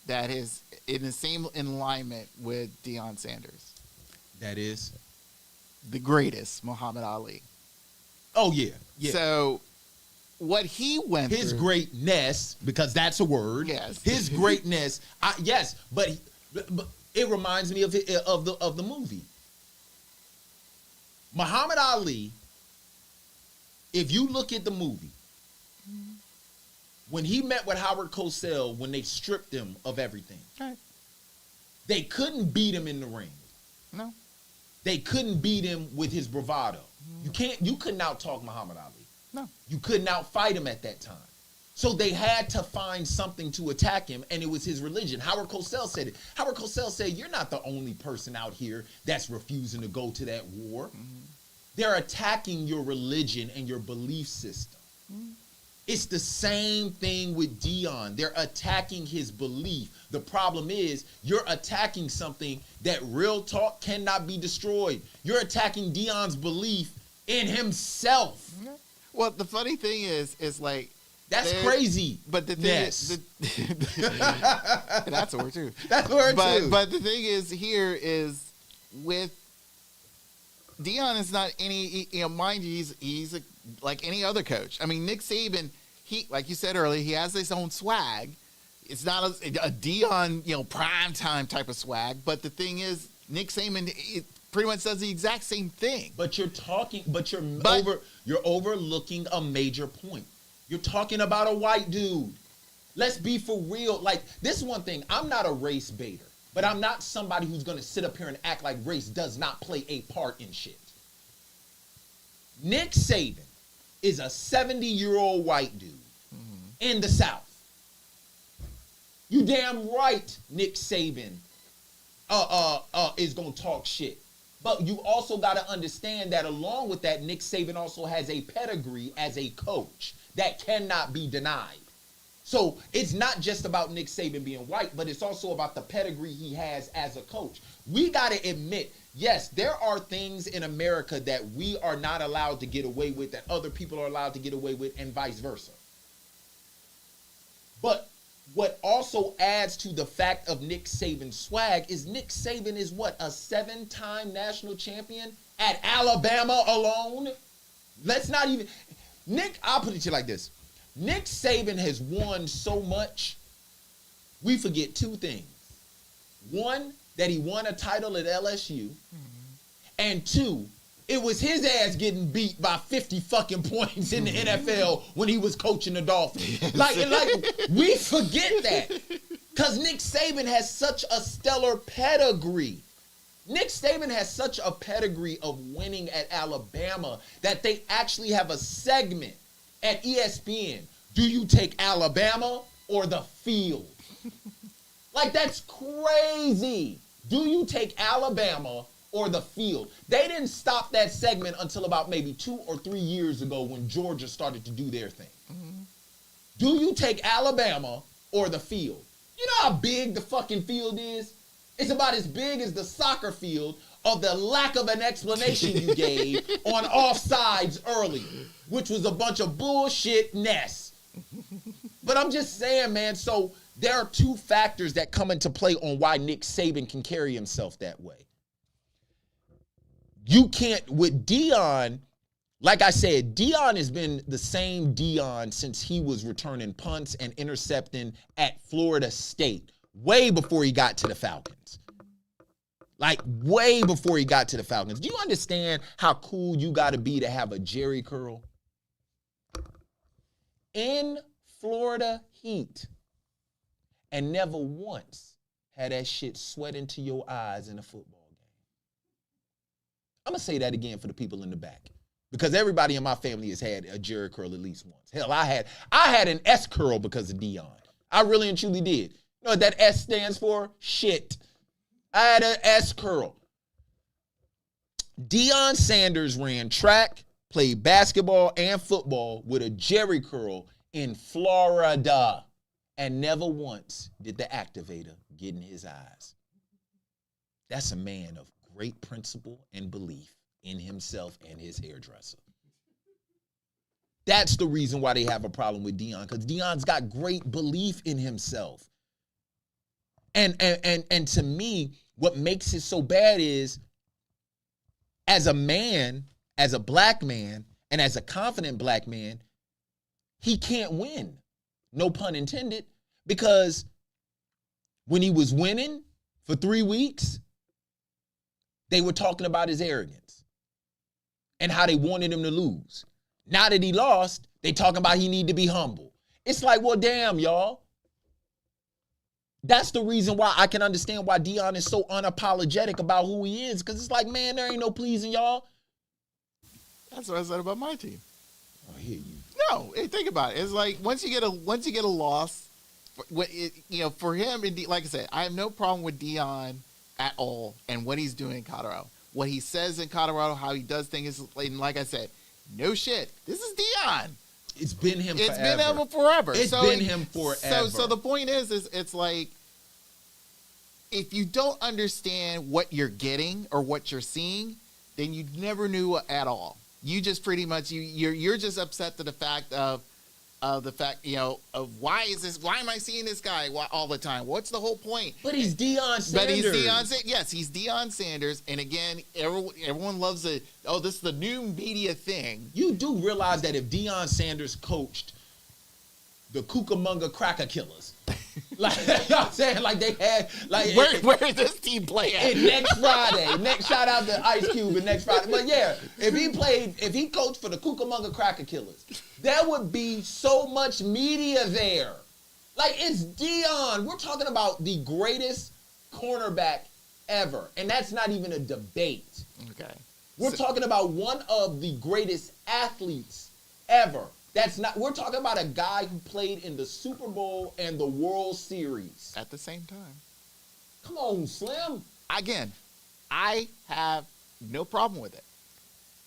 that is in the same alignment with Deion Sanders. That is? The greatest, Muhammad Ali. Oh, yeah. Yeah. So what he went his through. Greatness, because that's a word. Yes. His greatness. Yes, but it reminds me of the movie. Muhammad Ali, if you look at the movie, when he met with Howard Cosell, when they stripped him of everything, Right. they couldn't beat him in the ring. No. They couldn't beat him with his bravado. You couldn't out-talk Muhammad Ali. No. You couldn't out-fight him at that time. So they had to find something to attack him, and it was his religion. Howard Cosell said it. Howard Cosell said, you're not the only person out here that's refusing to go to that war. Mm-hmm. They're attacking your religion and your belief system. Mm-hmm. It's the same thing with Deion. They're attacking his belief. The problem is you're attacking something that, real talk, cannot be destroyed. You're attacking Deion's belief in himself. Okay. Well, the funny thing is like, that's crazy. But the thing is, that's a word too. That's a word too. But the thing is, here is with Deion is not any, mind you, he's like any other coach. I mean, Nick Saban, he, like you said earlier, he has his own swag. It's not a Deion, prime time type of swag. But the thing is, Nick Saban pretty much does the exact same thing. But you're overlooking a major point. You're talking about a white dude. Let's be for real. Like, this is one thing. I'm not a race baiter, but I'm not somebody who's going to sit up here and act like race does not play a part in shit. Nick Saban is a 70-year-old white dude in the South. You damn right Nick Saban is going to talk shit. But you also got to understand that along with that, Nick Saban also has a pedigree as a coach that cannot be denied. So it's not just about Nick Saban being white, but it's also about the pedigree he has as a coach. We got to admit, yes, there are things in America that we are not allowed to get away with that other people are allowed to get away with, and vice versa. But what also adds to the fact of Nick Saban's swag is Nick Saban is what? A 7-time national champion at Alabama alone? Let's not even... I'll put it to you like this. Nick Saban has won so much, we forget two things. One, that he won a title at LSU. And two, it was his ass getting beat by 50 fucking points in the NFL when he was coaching the Dolphins. Like we forget that. Because Nick Saban has such a stellar pedigree. Nick Saban has such a pedigree of winning at Alabama that they actually have a segment at ESPN. Do you take Alabama or the field? Like, that's crazy. Do you take Alabama or the field? They didn't stop that segment until about maybe 2 or 3 years ago when Georgia started to do their thing. Do you take Alabama or the field? You know how big the fucking field is? It's about as big as the soccer field of the lack of an explanation you gave on offsides earlier, which was a bunch of bullshit ness. But I'm just saying, man, so there are two factors that come into play on why Nick Saban can carry himself that way. You can't, with Deion, like I said, Deion has been the same Deion since he was returning punts and intercepting at Florida State, way before he got to the Falcons. Like, way before he got to the Falcons. Do you understand how cool you got to be to have a Jerry curl? In Florida heat, and never once had that shit sweat into your eyes in a football game. I'm going to say that again for the people in the back. Because everybody in my family has had a Jerry curl at least once. Hell, I had an S curl because of Deion. I really and truly did. You know what that S stands for? Shit. I had an S curl. Deion Sanders ran track, played basketball and football with a Jerry curl in Florida. And never once did the activator get in his eyes. That's a man of great principle and belief in himself and his hairdresser. That's the reason why they have a problem with Deion, because Deion's got great belief in himself. And to me, what makes it so bad is, as a man, as a black man, and as a confident black man, he can't win. No pun intended, because when he was winning for 3 weeks, they were talking about his arrogance and how they wanted him to lose. Now that he lost, they talking about he need to be humble. It's like, well, damn, y'all. That's the reason why I can understand why Deion is so unapologetic about who he is, because it's like, man, there ain't no pleasing y'all. That's what I said about my team. I hear you. No, hey, think about it. It's like once you get a loss, for him, like I said, I have no problem with Deion at all and what he's doing in Colorado. What he says in Colorado, how he does things, and like I said, no shit. This is Deion. It's been him forever. It's been him forever. It's been him forever. So the point is it's like, if you don't understand what you're getting or what you're seeing, then you never knew at all. You just pretty much you're just upset to the fact of why am I seeing this guy all the time? What's the whole point? But he's Deion Sanders. But he's Deion Sanders. Yes, he's Deion Sanders. And again, everyone loves it. Oh, this is the new media thing. You do realize that if Deion Sanders coached the Cucamonga Cracker Killers, like, you know what I'm saying? Like, they had, like, where is this team play at? Next Friday. Shout out to Ice Cube and next Friday. But yeah, if he coached for the Cucamonga Cracker Killers, there would be so much media there. Like, it's Deion. We're talking about the greatest cornerback ever. And that's not even a debate. Okay. We're talking about one of the greatest athletes ever. We're talking about a guy who played in the Super Bowl and the World Series. At the same time. Come on, Slim. Again, I have no problem with it.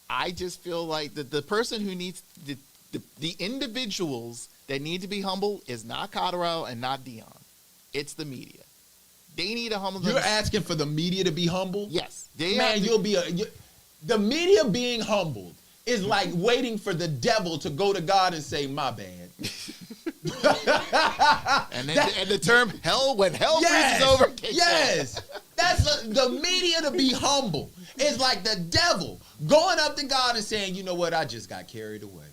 I just feel like the person who needs the individuals that need to be humble is not Colorado and not Deion. It's the media. They need to humble themselves. You're asking for the media to be humble? Yes. The media being humbled is like waiting for the devil to go to God and say, my bad. and the term hell, when hell freezes over. Yes. That's the media to be humble. It's like the devil going up to God and saying, you know what, I just got carried away.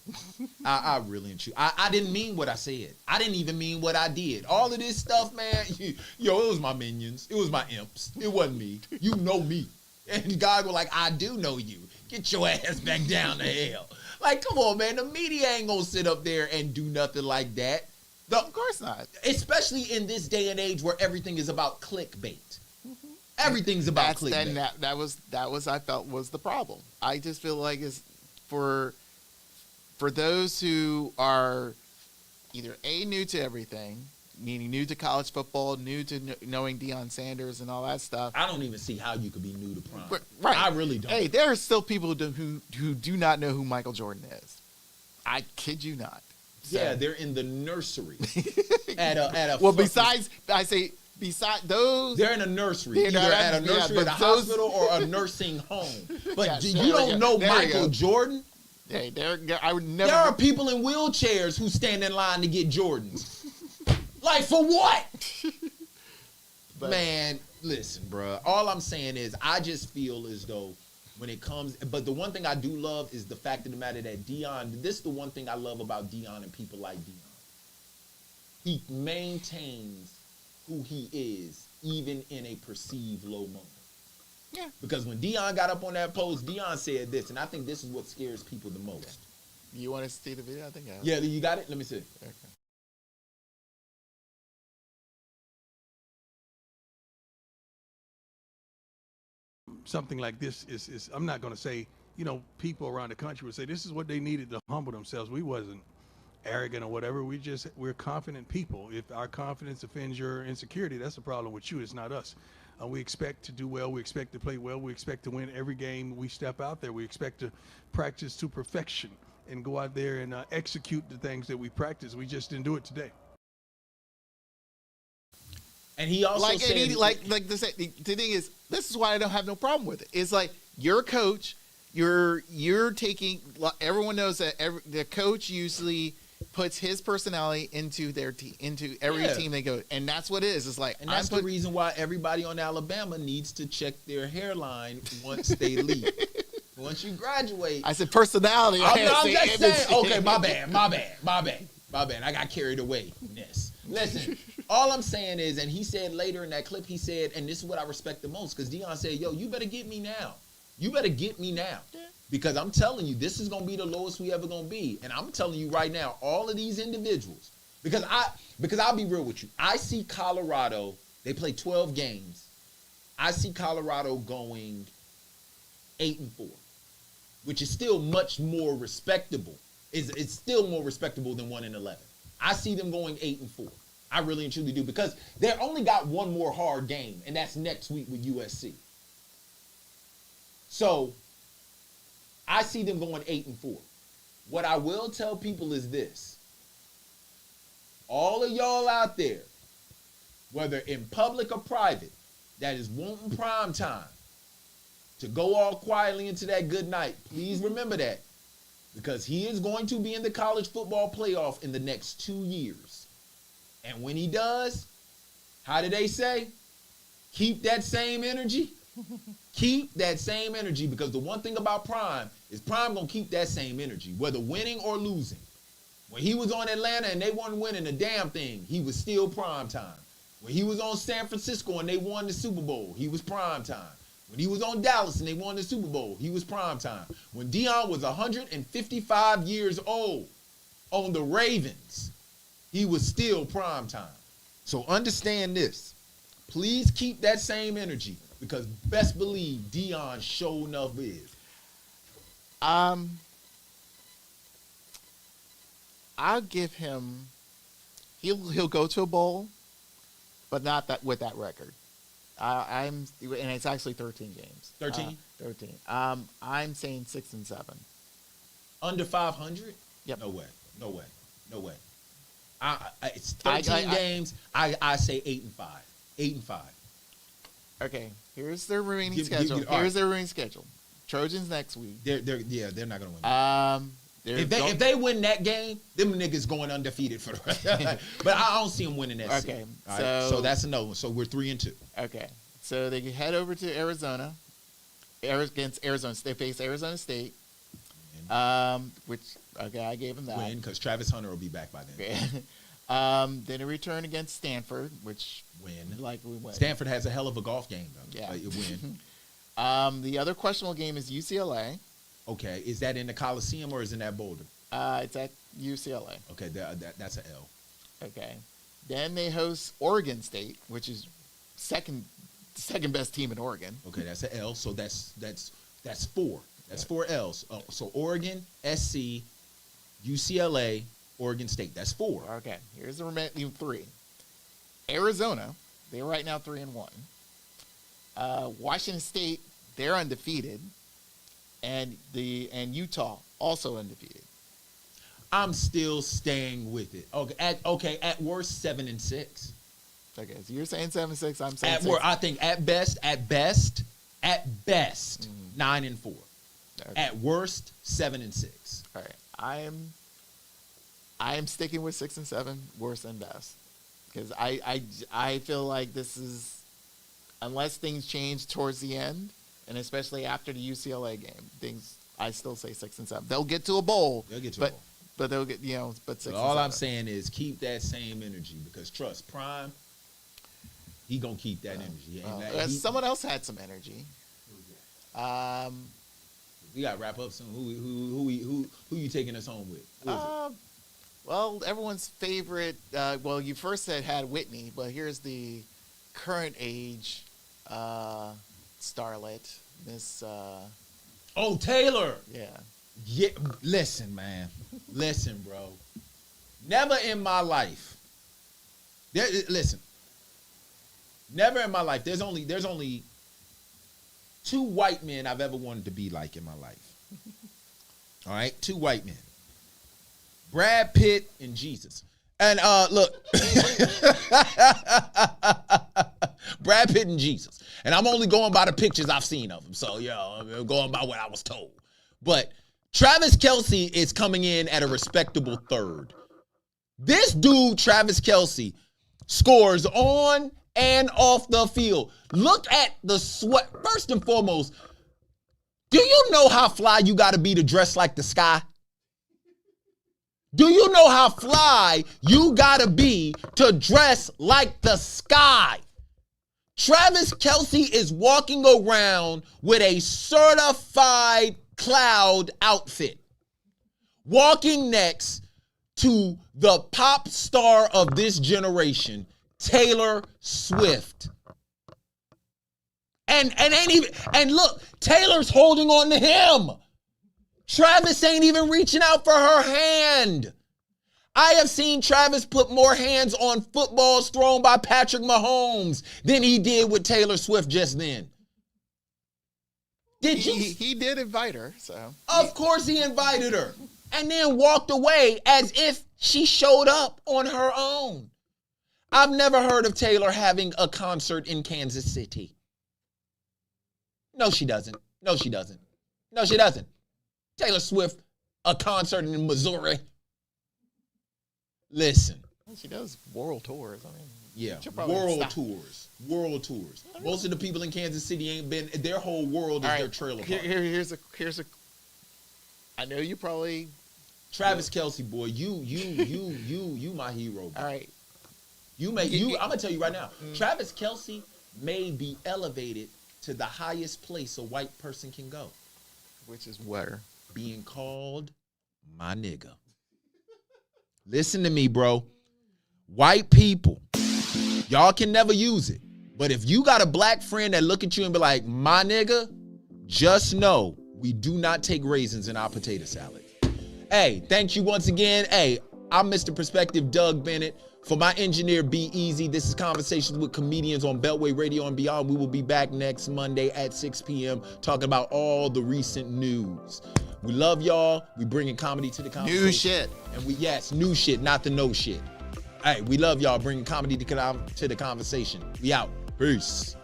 I really and truly. I didn't mean what I said. I didn't even mean what I did. All of this stuff, man, it was my minions. It was my imps. It wasn't me. You know me. And God was like, I do know you. Get your ass back down to hell. Like, come on, man. The media ain't gonna sit up there and do nothing like that. Of course not. Especially in this day and age where everything is about clickbait. Mm-hmm. Everything's about clickbait. That was I felt was the problem. I just feel like it's for those who are either new to everything, meaning new to college football, new to knowing Deion Sanders and all that stuff. I don't even see how you could be new to prime. Right. I really don't. Hey, there are still people who do not know who Michael Jordan is. I kid you not. Yeah, they're in the nursery at a. Well, fucking- besides those, they're in a nursery, They're either not- at a yeah, nursery, but at a those- hospital, or a nursing home. But Yes, you there we don't go. know There we Michael go. Jordan. hey, I would never. There are people in wheelchairs who stand in line to get Jordans. Like, for what? But- Man, listen, bruh. All I'm saying is I just feel as though when it comes, but the one thing I do love is the fact of the matter that Deion, this is the one thing I love about Deion and people like Deion. He maintains who he is, even in a perceived low moment. Yeah. Because when Deion got up on that post, Deion said this, and I think this is what scares people the most. You want to see the video? I think I have. Yeah, you got it? Let me see. Okay. Something like this is I'm not going to say, people around the country would say this is what they needed to humble themselves. We wasn't arrogant or whatever. We're confident people. If our confidence offends your insecurity, that's a problem with you. It's not us. We expect to do well. We expect to play well. We expect to win every game we step out there. We expect to practice to perfection and go out there and execute the things that we practice. We just didn't do it today. And he also said, the thing is, this is why I don't have no problem with it. It's like you're a coach, you're taking. Everyone knows that the coach usually puts his personality into their team, into every team they go, and that's what it is. It's like, and that's the reason why everybody on Alabama needs to check their hairline once they leave. Once you graduate, I said personality. I'm just saying. Okay, my bad. I got carried away. Listen, all I'm saying is, and he said later in that clip, he said, and this is what I respect the most, because Deion said, yo, you better get me now. You better get me now. Because I'm telling you, this is going to be the lowest we ever going to be. And I'm telling you right now, all of these individuals, because I'll be real with you. I see Colorado, they play 12 games. I see Colorado going 8-4, which is still much more respectable. It's still more respectable than 1-11. I see them going 8-4. I really and truly do, because they only got one more hard game, and that's next week with USC. So I see them going 8-4. What I will tell people is this: all of y'all out there, whether in public or private, that is wanting prime time to go all quietly into that good night, please remember that, because he is going to be in the college football playoff in the next 2 years. And when he does, how do they say? Keep that same energy. Keep that same energy, because the one thing about Prime is Prime gonna keep that same energy, whether winning or losing. When he was on Atlanta and they weren't winning a damn thing, he was still Prime time. When he was on San Francisco and they won the Super Bowl, he was Prime time. When he was on Dallas and they won the Super Bowl, he was Prime time. When Deion was 155 years old on the Ravens, he was still Prime time. So understand this. Please keep that same energy, because best believe Deion sure enough is. I'll give him. He'll go to a bowl, but not that with that record. And it's actually 13 games. 13? 13. I'm saying 6-7. Under 500? Yep. No way. It's 13 games. I say 8-5. 8-5. Okay, here's their remaining Give- schedule. all Here's right. their remaining schedule. Trojans next week. They're not gonna win. If they win that game, them niggas going undefeated for the rest. But I don't see them winning that. Okay, series. All right? So that's a no one. So we're 3-2. Okay, so they head over to Arizona. Against Arizona, they face Arizona State. Which I gave them that. Win, because Travis Hunter will be back by then. Okay. Then a return against Stanford, which Win. we win. Stanford has a hell of a golf game though. Yeah. But you win. The other questionable game is UCLA. Okay, is that in the Coliseum or is it in that Boulder? It's at UCLA. Okay, that's an L. Okay. Then they host Oregon State, which is second best team in Oregon. Okay, that's an L. So that's 4. That's 4 L's. So Oregon, SC, UCLA, Oregon State. That's 4. Okay. Here's the remaining 3. Arizona, they're right now 3-1. Washington State, they're undefeated, and Utah also undefeated. I'm still staying with it. Okay, at worst 7-6. Okay, so you're saying 7-6. I'm saying At 6. worst, I think at best, 9-4. Okay. At worst, 7-6. All right, I am sticking with 6 and 7, worse than best, because I feel like this is, unless things change towards the end, and especially after the UCLA game, I still say 6 and 7. They'll get to a bowl. They'll get to a bowl. But they'll get, but 6 But and all 7. I'm saying is keep that same energy, because trust Prime, he gonna keep that energy. Someone else had some energy. We gotta wrap up soon. Who you taking us home with? Who is it? Well, everyone's favorite. Well, you first had Whitney, but here's the current age starlet, Miss. Oh, Taylor. Yeah. Listen, man. Listen, bro. Never in my life. Listen. Never in my life. There's only 2 white men I've ever wanted to be like in my life. All right, 2 white men. Brad Pitt and Jesus. And look, Brad Pitt and Jesus. And I'm only going by the pictures I've seen of them. So, I'm going by what I was told. But Travis Kelce is coming in at a respectable 3rd. This dude, Travis Kelce, scores on and off the field. Look at the sweat. First and foremost, do you know how fly you got to be to dress like the sky? Do you know how fly you got to be to dress like the sky? Travis Kelce is walking around with a certified cloud outfit, walking next to the pop star of this generation, Taylor Swift. And look, Taylor's holding on to him. Travis ain't even reaching out for her hand. I have seen Travis put more hands on footballs thrown by Patrick Mahomes than he did with Taylor Swift just then. Did you? He did invite her, so. Of course he invited her. And then walked away as if she showed up on her own. I've never heard of Taylor having a concert in Kansas City. No, she doesn't. No, she doesn't. No, she doesn't. Taylor Swift, a concert in Missouri. Listen. She does world tours. I mean, yeah, world tours. World tours. Most of the people in Kansas City ain't been, their whole world is their trailer park. Here's a, I know you probably. Travis Kelce, boy, you my hero, bro. All right. I'm gonna tell you right now, Travis Kelce may be elevated to the highest place a white person can go. Which is where? Being called my nigga. Listen to me, bro. White people, y'all can never use it. But if you got a black friend that look at you and be like, my nigga, just know we do not take raisins in our potato salad. Hey, thank you once again. Hey, I'm Mr. Perspective, Doug Bennett. For my engineer, Be Easy, this is Conversations with Comedians on Beltway Radio and Beyond. We will be back next Monday at 6 p.m. talking about all the recent news. We love y'all. We bringing comedy to the conversation. New shit. And new shit, not the no shit. Hey, we love y'all bringing comedy to the conversation. We out. Peace.